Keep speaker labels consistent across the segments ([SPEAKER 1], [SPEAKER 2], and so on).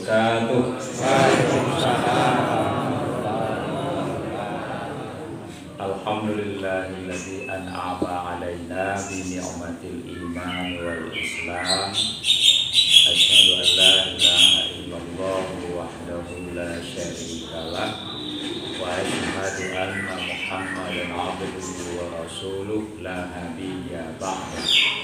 [SPEAKER 1] wabarakatuh. Alhamdulillahilladzi an'ama 'alaina bi ni'matil iman wal islam. Asyhadu an la ilaha illallah wahdahu la syarikalah wa asyhadu anna Muhammadan 'abduhu wa rasuluh la nabiyya ba'dahu.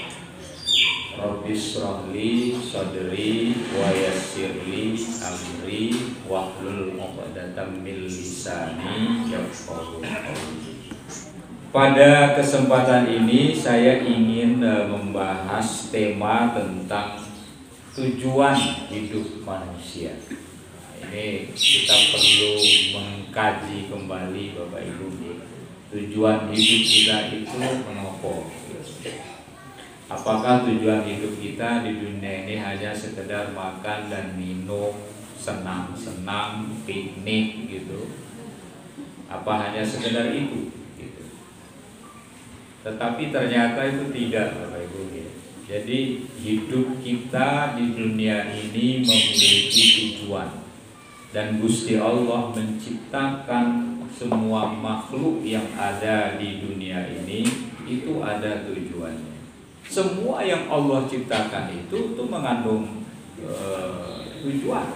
[SPEAKER 1] Rabbi shrah li sadri wa yassir li amri wahlul 'uqdatam min lisani yafqahu qawli. Pada kesempatan ini saya ingin membahas tema tentang tujuan hidup manusia. Ini kita perlu mengkaji kembali Bapak Ibu. Tujuan hidup kita itu menopo? Apakah tujuan hidup kita di dunia ini hanya sekedar makan dan minum, senang-senang, piknik gitu? Apa hanya sekedar itu? Gitu. Tetapi ternyata itu tidak, Bapak Ibu. Jadi hidup kita di dunia ini memiliki tujuan. Dan Gusti Allah menciptakan semua makhluk yang ada di dunia ini itu ada tujuannya. Semua yang Allah ciptakan itu mengandung tujuan.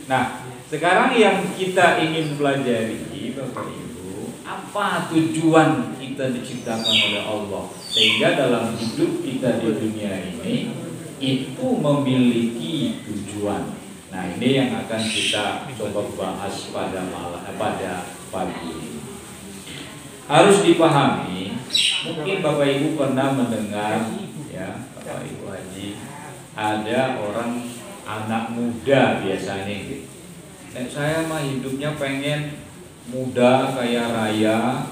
[SPEAKER 1] Nah, sekarang yang kita ingin pelajari, Bapak Ibu, apa tujuan kita diciptakan oleh Allah sehingga dalam hidup kita di dunia ini itu memiliki tujuan. Nah, ini yang akan kita coba bahas pada pagi ini. Harus dipahami, mungkin Bapak Ibu pernah mendengar ya, Bapak Ibu Haji, ada orang anak muda biasanya gitu. Saya mah hidupnya pengen muda kaya raya,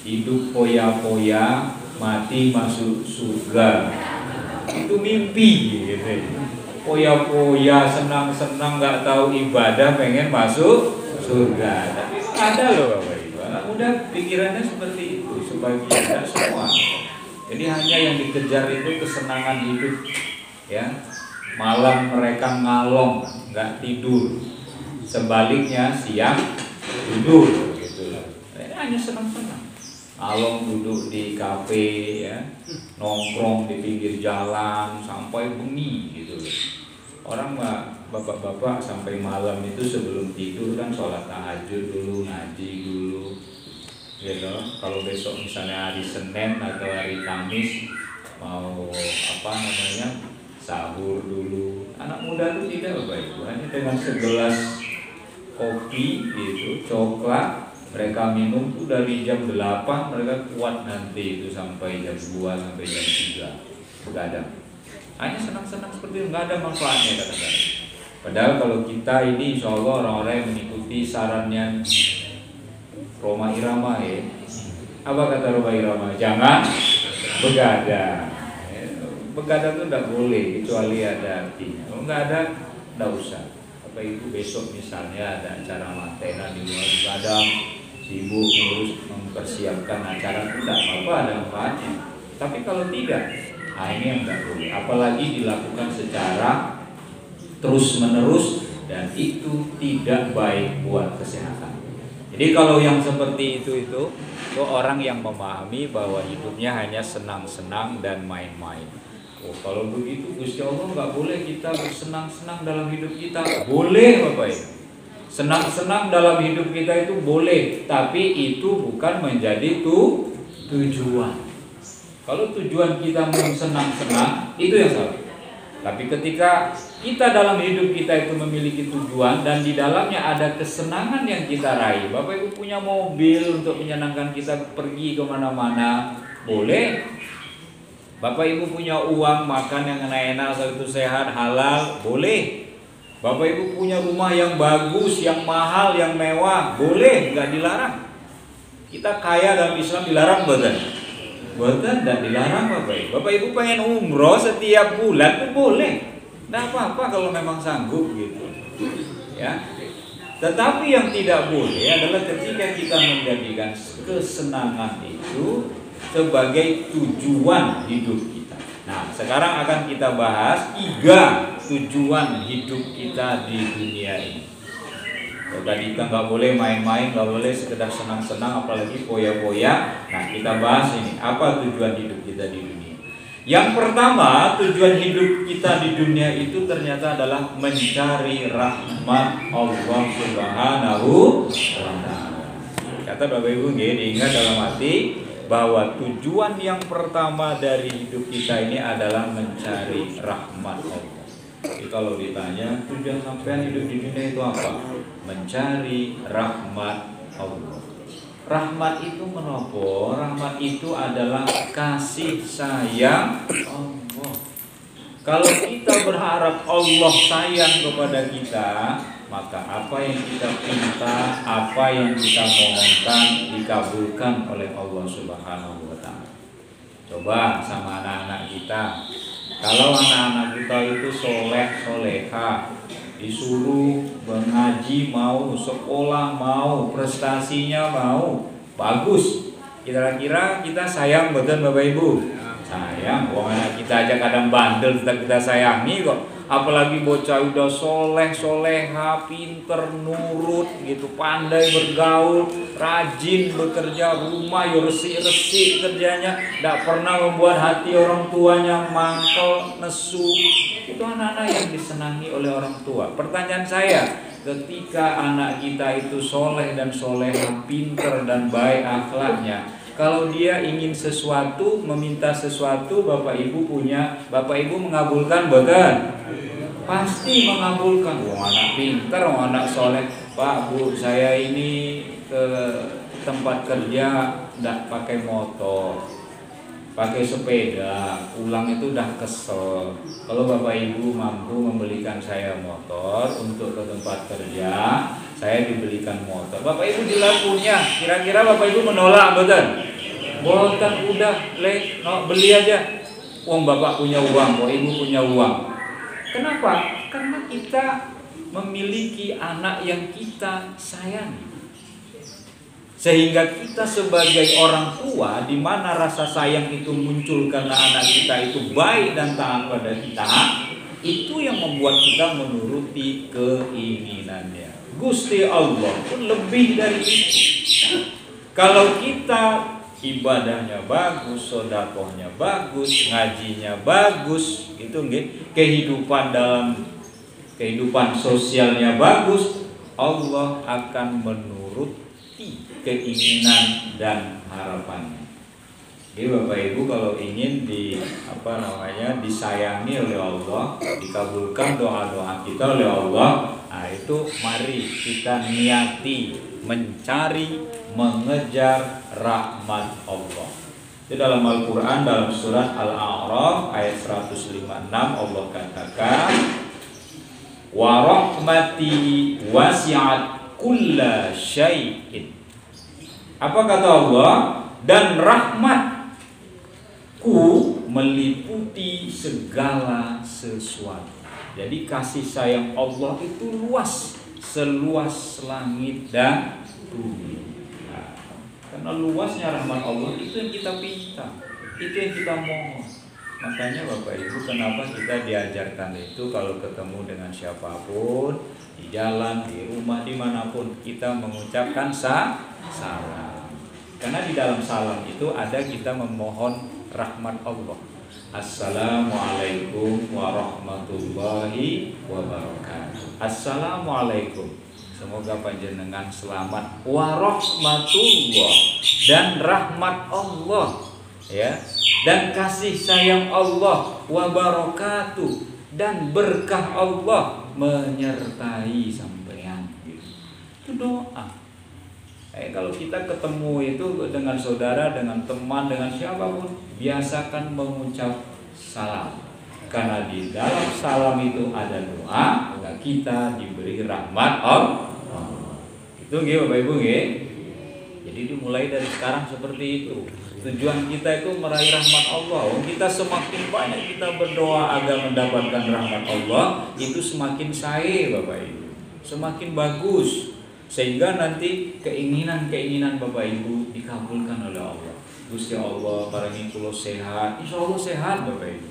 [SPEAKER 1] hidup poya-poya, mati masuk surga. Itu mimpi gitu. Poya-poya, senang-senang, nggak tahu ibadah, pengen masuk surga. Tapi ada loh Bapak Ibu, anak muda pikirannya seperti itu, sebagian, tidak semua. Jadi hanya yang dikejar itu kesenangan hidup, ya. Malam mereka ngalong, nggak tidur. Sebaliknya siang tidur, gitu. Ini hanya senang-senang. Ngalong duduk di kafe, ya, nongkrong di pinggir jalan sampai bengi, gitu. Orang bapak-bapak sampai malam itu sebelum tidur kan sholat tahajud dulu, ngaji dulu, gitu. Kalau besok misalnya hari Senin atau hari Kamis mau sahur dulu. Anak muda itu tidak, Bapak Ibu, hanya dengan segelas kopi gitu, coklat mereka minum tuh dari jam 8 mereka kuat nanti itu sampai jam 2 sampai jam 3 begadang. Hanya senang-senang seperti itu, nggak ada manfaatnya kadang-kadang. Padahal kalau kita ini insya Allah orang-orang yang mengikuti sarannya Roma Irama ya. Apa kata Roma Irama? Jangan begadang. Begadang itu tidak boleh kecuali ada artinya. Kalau nggak ada, tidak usah. Bapak Ibu besok misalnya ada acara mantenan di luar begadang, sibuk ngurus mempersiapkan acara itu tidak apa-apa, ada manfaatnya. Tapi kalau tidak, ini yang tidak boleh. Apalagi dilakukan secara terus-menerus dan itu tidak baik buat kesehatan. Jadi kalau yang seperti itu orang yang memahami bahwa hidupnya hanya senang-senang dan main-main. Kalau begitu Gusti Allah nggak boleh kita bersenang-senang dalam hidup kita. Boleh Bapak Ibu. Senang-senang dalam hidup kita itu boleh, tapi itu bukan menjadi tujuan. Kalau tujuan kita mau senang-senang, itu yang salah. Tapi ketika kita dalam hidup kita itu memiliki tujuan dan di dalamnya ada kesenangan yang kita raih. Bapak Ibu punya mobil untuk menyenangkan kita pergi kemana-mana, boleh. Bapak Ibu punya uang makan yang enak-enak, itu sehat, halal, boleh. Bapak Ibu punya rumah yang bagus, yang mahal, yang mewah, boleh, nggak dilarang. Kita kaya dalam Islam dilarang betul? Betul, dan dilarang Bapak Ibu. Bapak Ibu pengen umroh setiap bulan itu boleh. Nggak apa-apa kalau memang sanggup gitu. Ya. Tetapi yang tidak boleh adalah ketika kita menjadikan kesenangan itu sebagai tujuan hidup kita. Nah, sekarang akan kita bahas 3 tujuan hidup kita di dunia ini. Tadi kita nggak boleh main-main, nggak boleh sekedar senang-senang, apalagi poya-poya. Nah, kita bahas ini, apa tujuan hidup kita di dunia. Yang pertama, tujuan hidup kita di dunia itu ternyata adalah mencari rahmat Allah Subhanahu wa ta'ala. Kata Bapak Ibu, diingat dalam hati bahwa tujuan yang pertama dari hidup kita ini adalah mencari rahmat Allah. Jadi kalau ditanya tujuan sampean hidup di dunia itu apa? Mencari rahmat Allah. Rahmat itu menopo? Rahmat itu adalah kasih sayang Allah. Kalau kita berharap Allah sayang kepada kita, maka apa yang kita minta, apa yang kita mohonkan dikabulkan oleh Allah Subhanahu wa ta'ala. Coba sama anak-anak kita. Kalau anak-anak kita itu soleh, soleha, disuruh mengaji mau, sekolah mau, prestasinya mau, bagus. Kira-kira kita sayang betul Bapak Ibu? Sayang. Wong anak kita aja kadang bandel kita sayangi kok. Apalagi bocah udah soleh, soleha, pinter, nurut gitu, pandai bergaul, rajin bekerja, rumah resi-resi kerjanya, tidak pernah membuat hati orang tuanya mangkel, nesu. Itu anak-anak yang disenangi oleh orang tua. Pertanyaan saya, ketika anak kita itu soleh dan soleha, pinter dan baik akhlaknya, kalau dia ingin sesuatu, meminta sesuatu, Bapak Ibu mengabulkan betul? Pasti mengabulkan. Anak pintar, anak soleh. Pak, Bu, saya ini ke tempat kerja tidak pakai motor, pakai sepeda, pulang itu udah kesel. Kalau Bapak Ibu mampu membelikan saya motor untuk ke tempat kerja, saya dibelikan motor. Bapak Ibu jelas punya. Kira-kira Bapak Ibu menolak betul? Botan udah, beli aja. Wong Bapak punya uang, kok Ibu punya uang. Kenapa? Karena kita memiliki anak yang kita sayangi. Sehingga kita sebagai orang tua, di mana rasa sayang itu muncul karena anak kita itu baik dan taat pada kita, itu yang membuat kita menuruti keinginannya. Gusti Allah pun lebih dari itu. Kalau kita ibadahnya bagus, sedekahnya bagus, ngajinya bagus, gitu nggih. Kehidupan sosialnya bagus, Allah akan menuruti keinginan dan harapannya. Jadi Bapak Ibu kalau ingin disayangi oleh Allah, dikabulkan doa-doa kita oleh Allah, nah itu mari kita niati mencari, mengejar rahmat Allah. Di dalam Al-Quran, dalam surat Al-A'raf ayat 156, Allah katakan, wa rahmati wasi'at kulla syai'in. Apa kata Allah? Dan rahmatku meliputi segala sesuatu. Jadi kasih sayang Allah itu luas, seluas langit dan bumi. Karena luasnya rahmat Allah itu yang kita minta, itu yang kita mohon. Makanya Bapak Ibu, kenapa kita diajarkan itu kalau ketemu dengan siapapun, di jalan, di rumah, dimanapun, kita mengucapkan salam. Karena di dalam salam itu ada kita memohon rahmat Allah. Assalamualaikum warahmatullahi wabarakatuh. Assalamualaikum. Semoga panjenengan selamat, warahmatullah, dan rahmat Allah, ya, dan kasih sayang Allah, wabarakatuh, dan berkah Allah menyertai sampean. Itu doa. Kalau kita ketemu itu dengan saudara, dengan teman, dengan siapapun, biasakan mengucap salam. Karena di dalam salam itu ada doa, maka kita diberi rahmat Allah. Itu nggih Bapak Ibu nggih. Jadi dimulai dari sekarang seperti itu. Tujuan kita itu meraih rahmat Allah. Kita semakin banyak kita berdoa agar mendapatkan rahmat Allah, itu semakin sae Bapak Ibu. Semakin bagus. Sehingga nanti keinginan-keinginan Bapak Ibu dikabulkan oleh Allah. Gusti Allah paringi kula sehat. Insyaallah sehat Bapak Ibu.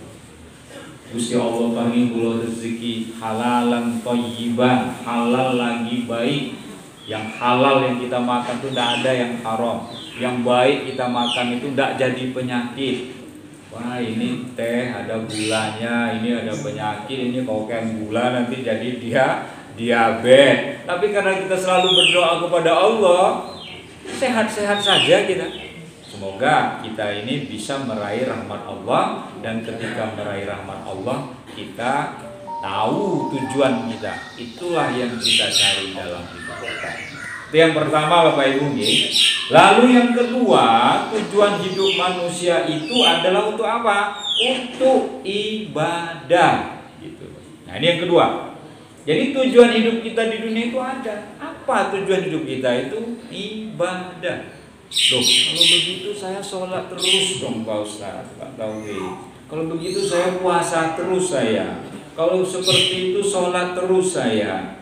[SPEAKER 1] Gusti Allah paringi kula rezeki halalan thayyiban, halal lagi baik. Yang halal yang kita makan itu tidak ada yang haram. Yang baik kita makan itu tidak jadi penyakit. Wah, ini teh ada gulanya, ini ada penyakit, ini kalau kayak gula nanti jadi diabetes. Tapi karena kita selalu berdoa kepada Allah, sehat-sehat saja kita. Semoga kita ini bisa meraih rahmat Allah, dan ketika meraih rahmat Allah kita tahu tujuan kita. Itulah yang kita cari dalam hidup kita. Itu yang pertama Bapak Ibu. Lalu yang kedua, tujuan hidup manusia itu adalah untuk apa? Untuk ibadah gitu. Nah, ini yang kedua. Jadi tujuan hidup kita di dunia itu ada. Apa tujuan hidup kita itu? Ibadah. Loh, kalau begitu saya sholat terus dong Pak Ustaz, Pak Tauhid. Kalau begitu saya puasa terus saya. Kalau seperti itu sholat terus saya.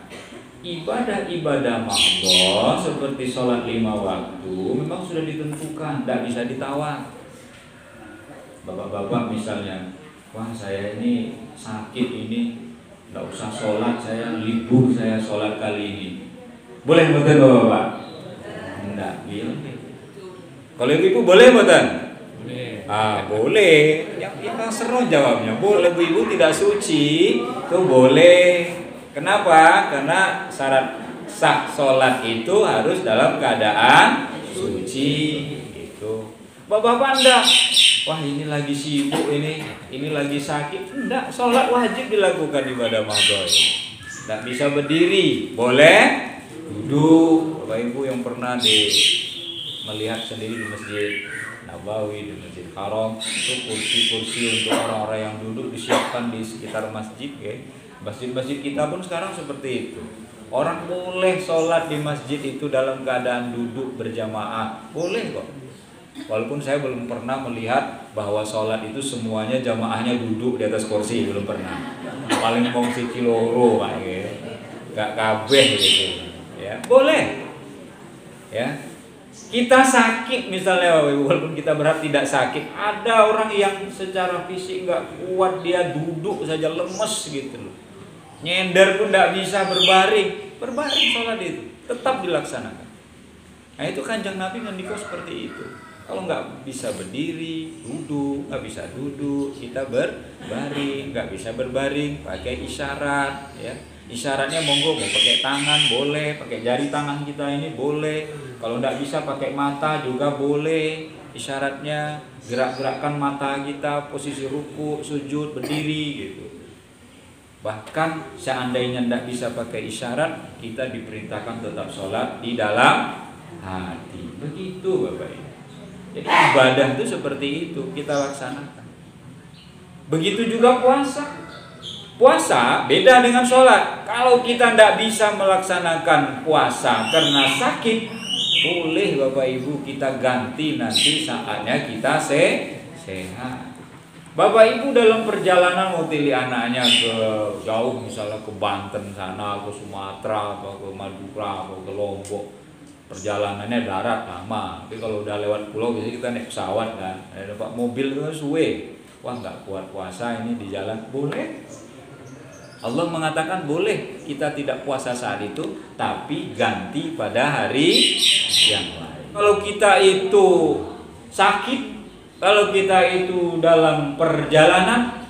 [SPEAKER 1] Ibadah-ibadah makhluk seperti sholat 5 waktu memang sudah ditentukan, tidak bisa ditawar. Bapak-bapak misalnya, wah saya ini sakit ini, tidak usah sholat, saya libur saya sholat kali ini. Boleh betul Bapak? Tidak, bilang. Kalau ibu boleh betul? Boleh. Boleh. Yang seru jawabnya. Boleh, ibu tidak suci itu boleh. Kenapa? Karena syarat sah sholat itu harus dalam keadaan suci gitu. Bapak-bapak enggak, wah ini lagi sibuk ini lagi sakit. Enggak, sholat wajib dilakukan ibadah maghrib. Enggak bisa berdiri, boleh duduk. Bapak Ibu yang pernah melihat sendiri di Masjid Nabawi, di Masjid Haram, itu kursi-kursi untuk orang-orang yang duduk disiapkan di sekitar masjid ya. Masjid-masjid kita pun sekarang seperti itu. Orang boleh sholat di masjid itu dalam keadaan duduk berjamaah, boleh kok. Walaupun saya belum pernah melihat bahwa sholat itu semuanya jamaahnya duduk di atas kursi, belum pernah. Paling mau sikiloro pak, ya. Gak kabeh gitu. Ya, boleh. Ya. Kita sakit misalnya, walaupun kita berharap tidak sakit, ada orang yang secara fisik nggak kuat, dia duduk saja lemes gitu loh, nyender pun nggak bisa berbaring sholat itu tetap dilaksanakan. Nah itu Kanjeng Nabi ngendika seperti itu. Kalau nggak bisa berdiri, duduk, nggak bisa duduk, kita berbaring, nggak bisa berbaring, pakai isyarat ya. Isyaratnya monggo mau pakai tangan boleh, pakai jari tangan kita ini boleh. Kalau tidak bisa pakai mata juga boleh. Isyaratnya gerak-gerakkan mata kita, posisi ruku, sujud, berdiri gitu. Bahkan seandainya tidak bisa pakai isyarat, kita diperintahkan tetap sholat di dalam hati. Begitu Bapak Ibu. Jadi ibadah itu seperti itu kita laksanakan. Begitu juga puasa. Puasa beda dengan sholat. Kalau kita tidak bisa melaksanakan puasa karena sakit, boleh Bapak Ibu kita ganti nanti saatnya kita sehat. Bapak Ibu dalam perjalanan mau pilih anaknya ke jauh, misalnya ke Banten sana, ke Sumatera, atau ke Madura, atau ke Lombok, perjalanannya darat lama. Tapi kalau udah lewat pulau biasanya kita naik pesawat kan, ada dapat mobil itu suwe. Wah nggak kuat puasa ini di jalan, boleh. Allah mengatakan boleh kita tidak puasa saat itu, tapi ganti pada hari yang lain. Kalau kita itu sakit, kalau kita itu dalam perjalanan,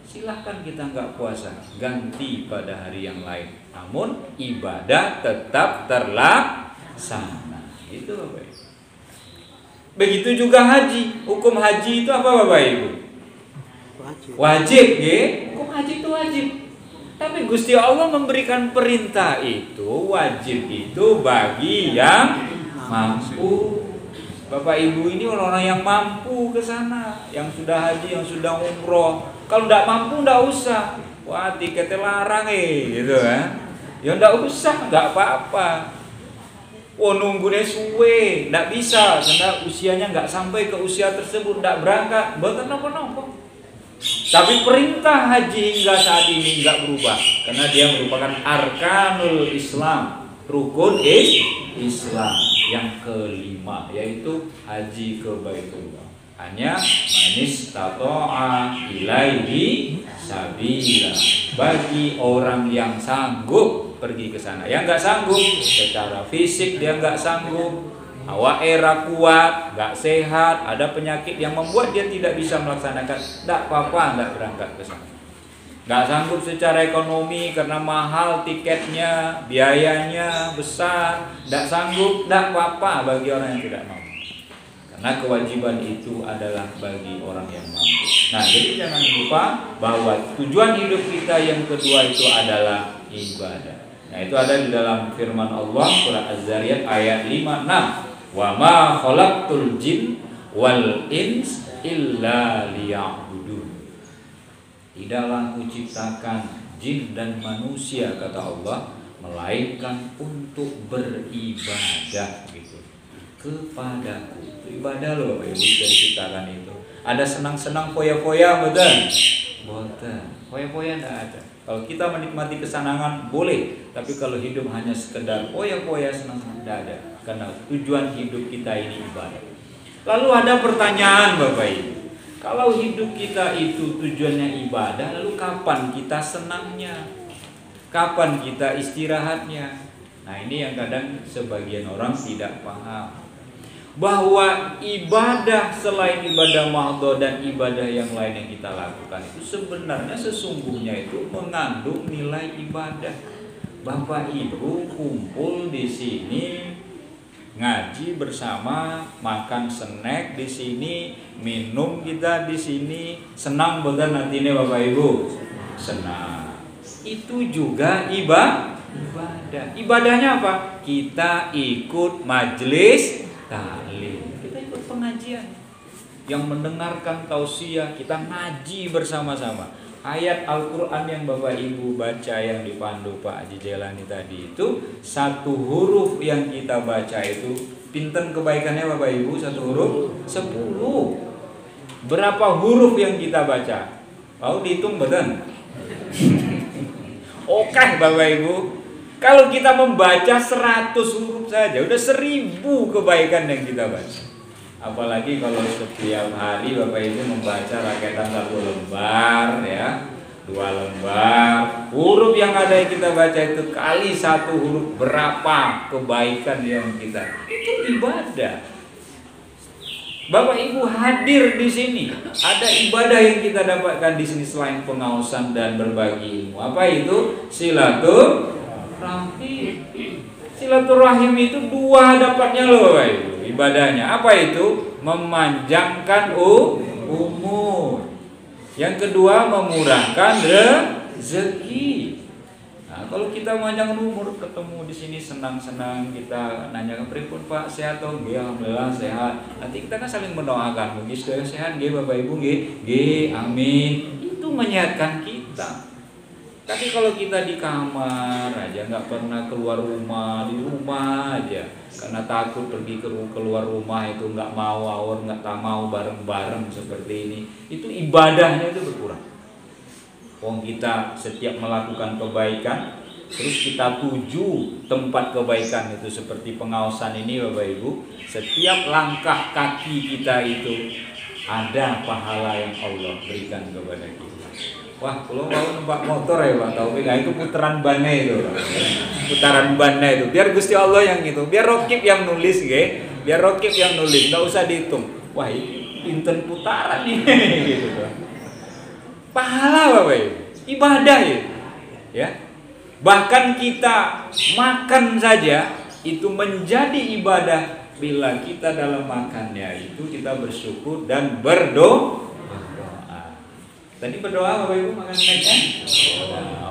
[SPEAKER 1] silahkan kita nggak puasa, ganti pada hari yang lain. Namun ibadah tetap terlaksana. Itu Bapak Ibu. Begitu juga haji. Hukum haji itu apa Bapak Ibu? Wajib, ya? Hukum haji itu wajib. Tapi Gusti Allah memberikan perintah itu wajib itu bagi yang mampu. Bapak Ibu ini orang-orang yang mampu ke sana, yang sudah haji, yang sudah umroh. Kalau tidak mampu tidak usah. Wah tiketnya larang gitu kan. Ya tidak usah, tidak apa-apa. Oh nunggunya suwe, tidak bisa karena usianya nggak sampai ke usia tersebut, tidak berangkat, bukan apa-apa. Tapi perintah haji hingga saat ini nggak berubah karena dia merupakan arkanul Islam, rukun Islam yang kelima, yaitu haji ke Baitullah. Hanya manis tato'a ilaihi sabila, bagi orang yang sanggup pergi ke sana. Yang nggak sanggup secara fisik, dia nggak sanggup, awak era kuat, nggak sehat, ada penyakit yang membuat dia tidak bisa melaksanakan, tidak apa-apa, nggak berangkat ke sana. Nggak sanggup secara ekonomi karena mahal tiketnya, biayanya besar, tidak sanggup, tidak apa-apa bagi orang yang tidak mampu. Karena kewajiban itu adalah bagi orang yang mampu. Nah, jadi jangan lupa bahwa tujuan hidup kita yang kedua itu adalah ibadah. Nah, itu ada di dalam firman Allah surah Az-Zariyat ayat 56. Wa ma khalaqtul jin wal ins illa liya'budun. Tidaklah kuciptakan jin dan manusia, kata Allah, melainkan untuk beribadah gitu kepadaku. Ibadah loh Bapak Ibu dari ciptakan itu. Ada senang-senang foya-foya betul? Betul. Foya-foya enggak ada. Kalau kita menikmati kesenangan boleh, tapi kalau hidup hanya sekedar foya-foya senang-senang enggak ada. Karena tujuan hidup kita ini ibadah. Lalu ada pertanyaan Bapak Ibu. Kalau hidup kita itu tujuannya ibadah, lalu kapan kita senangnya? Kapan kita istirahatnya? Nah, ini yang kadang sebagian orang tidak paham. Bahwa ibadah selain ibadah mahdhah dan ibadah yang lain yang kita lakukan itu sebenarnya sesungguhnya itu mengandung nilai ibadah. Bapak Ibu kumpul di sini, ngaji bersama, makan snack di sini, minum kita di sini, senang betul nantinya Bapak Ibu? Senang. Itu juga ibadah. Ibadahnya apa? Kita ikut majelis taklim, kita ikut pengajian, yang mendengarkan tausiah, kita ngaji bersama-sama. Ayat Al-Quran yang Bapak Ibu baca yang dipandu Pak Haji Jailani tadi itu, satu huruf yang kita baca itu pinten kebaikannya Bapak Ibu? Satu huruf 10. Berapa huruf yang kita baca? Mau dihitung betul? Oke Bapak Ibu, kalau kita membaca 100 huruf saja udah 1000 kebaikan yang kita baca. Apalagi kalau setiap hari Bapak Ibu membaca rakyatan 1 lembar ya, 2 lembar. Huruf yang ada yang kita baca itu kali 1 huruf, berapa kebaikan yang kita. Itu ibadah. Bapak Ibu hadir di sini, ada ibadah yang kita dapatkan di sini selain pengawasan dan berbagi ilmu. Apa itu? Silaturahim. Silaturahim itu 2 dapatnya loh Bapak Ibu. Ibadahnya apa itu? Memanjangkan umur. Yang kedua memurahkan rezeki. Nah, kalau kita memanjangkan umur, ketemu di sini senang-senang, kita nanya ke pripun Pak, sehat toh? Nggih, alhamdulillah sehat. Nanti kita kan saling mendoakan, mugi sedaya sehat nggih Bapak Ibu nggih. Nggih, amin. Itu menyehatkan kita. Tapi kalau kita di kamar aja, nggak pernah keluar rumah, di rumah aja, karena takut pergi keluar rumah itu nggak mau awor, nggak mau bareng-bareng seperti ini, itu ibadahnya itu berkurang. Wong kita setiap melakukan kebaikan, terus kita tuju tempat kebaikan itu seperti pengawasan ini Bapak Ibu, setiap langkah kaki kita itu ada pahala yang Allah berikan kepada kita. Wah, kalau mau numpak motor ya Pak Taufik, nah itu putaran bannya itu, putaran bannya itu. Biar Gusti Allah yang itu, biar Rokib yang nulis, biar Rokib yang nulis, nggak usah dihitung. Wah, ini pinten putaran ini, gitu. Pahala Bapak Ibu, ibadah ya. Bahkan kita makan saja itu menjadi ibadah bila kita dalam makannya itu kita bersyukur dan berdoa. Tadi berdoa Bapak Ibu makan snacknya?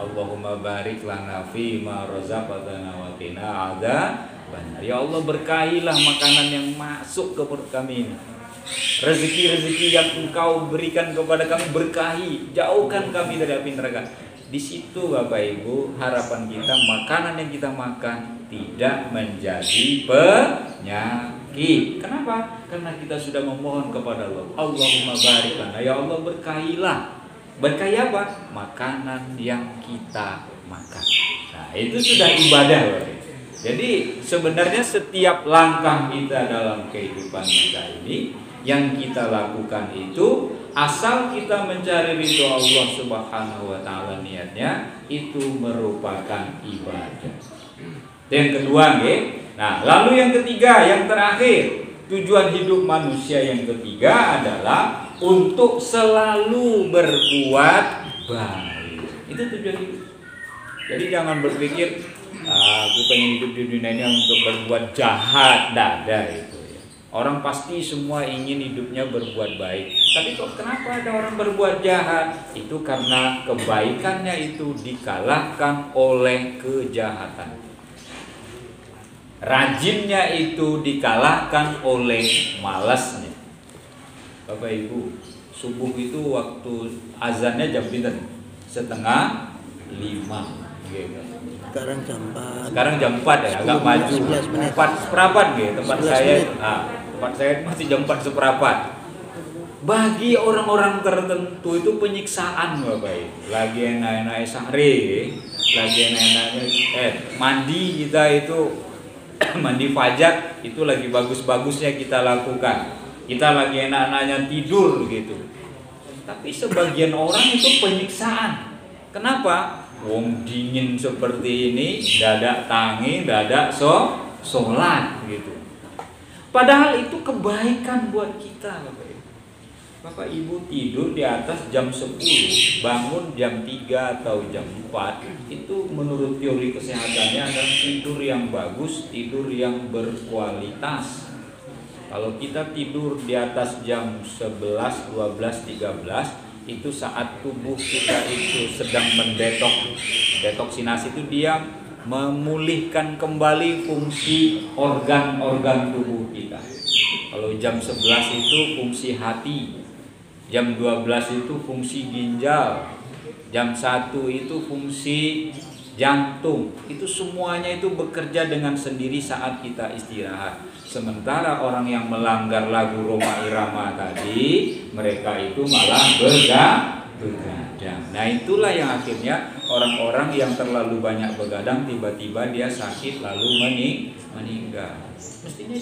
[SPEAKER 1] Allahumma barik lana fi ma razaqtana wa qina adzabannar. Ya Allah, berkahilah makanan yang masuk ke perut kami ini. Rezeki-rezeki yang Engkau berikan kepada kami berkahi, jauhkan kami dari api neraka. Di situ Bapak Ibu harapan kita makanan yang kita makan tidak menjadi penyakit. Kenapa? Karena kita sudah memohon kepada Allah. Allahumma barik lana, ya Allah berkahilah. Berkahi apa? Makanan yang kita makan. Nah, itu sudah ibadah Bapak Ibu. Jadi sebenarnya setiap langkah kita dalam kehidupan kita ini yang kita lakukan itu asal kita mencari ridho Allah Subhanahu wa taala, niatnya itu merupakan ibadah. Yang kedua, nah, lalu yang ketiga, yang terakhir, tujuan hidup manusia yang ketiga adalah untuk selalu berbuat baik. Itu tujuan hidup. Jadi jangan berpikir aku pengen hidup di dunia ini untuk berbuat jahat, tidak ada itu. Orang pasti semua ingin hidupnya berbuat baik. Tapi kok kenapa ada orang berbuat jahat? Itu karena kebaikannya itu dikalahkan oleh kejahatan. Rajinnya itu dikalahkan oleh malasnya. Bapak Ibu, subuh itu waktu azannya jam pinter? 4:30.
[SPEAKER 2] Sekarang jam 4.
[SPEAKER 1] Sekarang jam 4 ya, agak maju. 4 seperempat gitu. Tempat saya masih jam 4 seperempat. Bagi orang-orang tertentu itu penyiksaan, Bapak Ibu. Lagi enak-enak sahri, lagi enak-enak mandi kita itu mandi fajar itu lagi bagus-bagusnya kita lakukan. Kita lagi enak-enaknya tidur gitu. Tapi sebagian orang itu penyiksaan. Kenapa? Wong dingin seperti ini, dadak tangi, dadak sholat gitu. Padahal itu kebaikan buat kita, Bapak Ibu. Bapak Ibu tidur di atas jam 10, bangun jam 3 atau jam 4, itu menurut teori kesehatannya adalah tidur yang bagus, tidur yang berkualitas. Kalau kita tidur di atas jam 11, 12, 13, itu saat tubuh kita itu sedang detoksinasi, itu dia memulihkan kembali fungsi organ-organ tubuh kita. Kalau jam 11 itu fungsi hati, jam 12 itu fungsi ginjal, jam 1 itu fungsi jantung. Itu semuanya itu bekerja dengan sendiri saat kita istirahat. Sementara orang yang melanggar lagu Roma Irama tadi, mereka itu malah begadang. Nah, itulah yang akhirnya orang-orang yang terlalu banyak begadang tiba-tiba dia sakit lalu meninggal. Mestinya